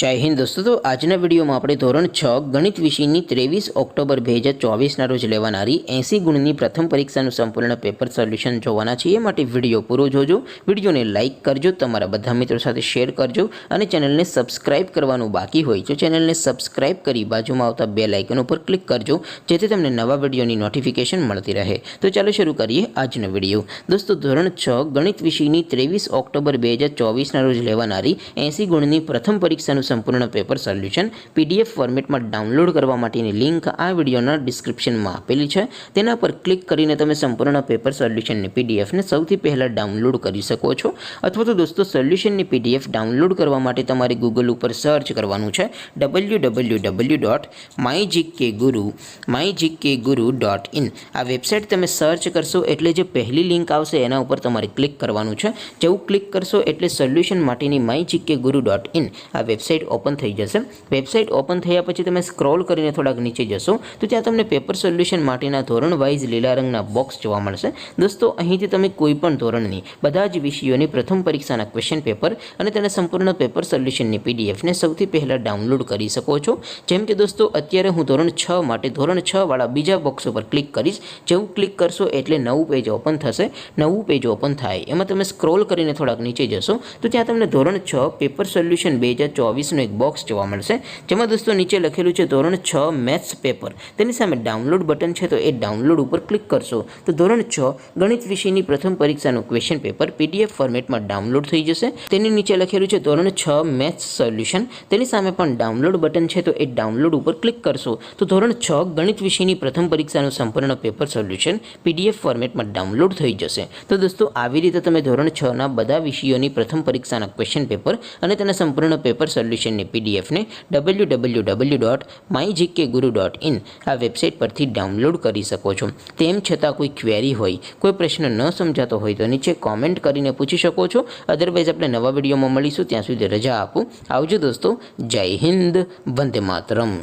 जय हिंद दोस्तों। तो आजना विडियो में આપણે ધોરણ 6 ગણિત વિષયની 23 ઓક્ટોબર 2024ના રોજ લેવાનારી 80 ગુણની પ્રથમ પરીક્ષાનું સંપૂર્ણ પેપર સોલ્યુશન જોવાના છીએ। માટે વિડિયો પૂરો જોજો, વિડિયોને લાઈક કરજો, તમારા બધા મિત્રો સાથે શેર કરજો અને ચેનલને સબસ્ક્રાઇબ કરવાનું બાકી હોય તો ચેનલને સબસ્ક્રાઇબ કરી બાજુમાં આવતા બેલ આઇકન ઉપર ક્લિક કરજો જેથી તમને નવા વિડિયોની નોટિફિકેશન મળતી રહે। તો ચાલો શરૂ કરીએ આજનો વિડિયો। દોસ્તો ધોરણ 6 ગણિત વિષયની 23 ઓક્ટોબર 2024ના રોજ લેવાનારી 80 ગુણની પ્રથમ પરીક્ષાનું સંપૂર્ણ પેપર સોલ્યુશન પીડીએફ ફોર્મેટમાં ડાઉનલોડ કરવા માટેની લિંક આ વિડિયોના ડિસ્ક્રિપ્શનમાં આપેલી છે। તેના પર ક્લિક કરીને તમે સંપૂર્ણ પેપર સોલ્યુશનની પીડીએફને સૌથી પહેલાં ડાઉનલોડ કરી શકો છો। અથવા તો દોસ્તો સોલ્યુશનની પીડીએફ ડાઉનલોડ કરવા માટે તમારે ગૂગલ ઉપર સર્ચ કરવાનું છે www.mygkguru.in। આ વેબસાઇટ તમે સર્ચ કરશો એટલે જે પહેલી લિંક આવશે એના ઉપર તમારે ક્લિક કરવાનું છે। જેવું ક્લિક કરશો એટલે સોલ્યુશન માટેની mygkguru.in આ વેબસાઇટ ઓપન થઈ જશે। વેબસાઇટ ઓપન થયા પછી તમે સ્ક્રોલ કરીને થોડાક નીચે જશો તો ત્યાં તમને પેપર સોલ્યુશન માટેના ધોરણ વાઇઝ લીલા રંગના બોક્સ જોવા મળશે। દોસ્તો અહીંથી તમે કોઈ પણ ધોરણની બધા જ વિષયોની પ્રથમ પરીક્ષાના ક્વેશ્ચન પેપર અને તેના સંપૂર્ણ પેપર સોલ્યુશનની પીડીએફને સૌથી પહેલાં ડાઉનલોડ કરી શકો છો। જેમ કે દોસ્તો અત્યારે હું ધોરણ 6 માટે ધોરણ 6 વાળા બીજા બોક્સ ઉપર ક્લિક કરીશ। જેવું ક્લિક કરશો એટલે નવું પેજ ઓપન થશે। નવું પેજ ઓપન થાય એમાં તમે સ્ક્રોલ કરીને થોડાક નીચે જશો તો ત્યાં તમને ધોરણ 6 પેપર સોલ્યુશન 2024નું એક બોક્સ જોવા મળશે જેમાં દોસ્તો નીચે લખેલું છે ધોરણ 6 મેથ્સ પેપર। તેની સામે ડાઉનલોડ બટન છે તો એ ડાઉનલોડ ઉપર ક્લિક કરશો તો ધોરણ 6 ગણિત વિષયની પ્રથમ પરીક્ષાનું ક્વેશ્ચન પેપર પીડીએફ ફોર્મેટમાં ડાઉનલોડ થઈ જશે। તેની નીચે લખેલું છે ધોરણ 6 મેથ્સ સોલ્યુશન। તેની સામે પણ ડાઉનલોડ બટન છે તો એ ડાઉનલોડ ઉપર ક્લિક કરશો તો ધોરણ 6 ગણિત વિષયની પ્રથમ પરીક્ષાનું સંપૂર્ણ પેપર સોલ્યુશન પીડીએફ ફોર્મેટમાં ડાઉનલોડ થઈ જશે। તો દોસ્તો આવી રીતે તમે ધોરણ 6ના બધા વિષયોની પ્રથમ પરીક્ષાના ક્વેશ્ચન પેપર અને તેના સંપૂર્ણ પેપર સોલ્યુશનની પીડીએફને www.mygkguru.in આ વેબસાઇટ પરથી ડાઉનલોડ કરી શકો છો। તેમ છતાં કોઈ ક્વેરી હોય, કોઈ પ્રશ્ન ન સમજાતો હોય તો નીચે કોમેન્ટ કરીને પૂછી શકો છો। અધરવાઇઝ આપણે નવા વિડીયોમાં મળીશું, ત્યાં સુધી રજા આપો। આવજો દોસ્તો, જય હિન્દ, વંદે માતરમ।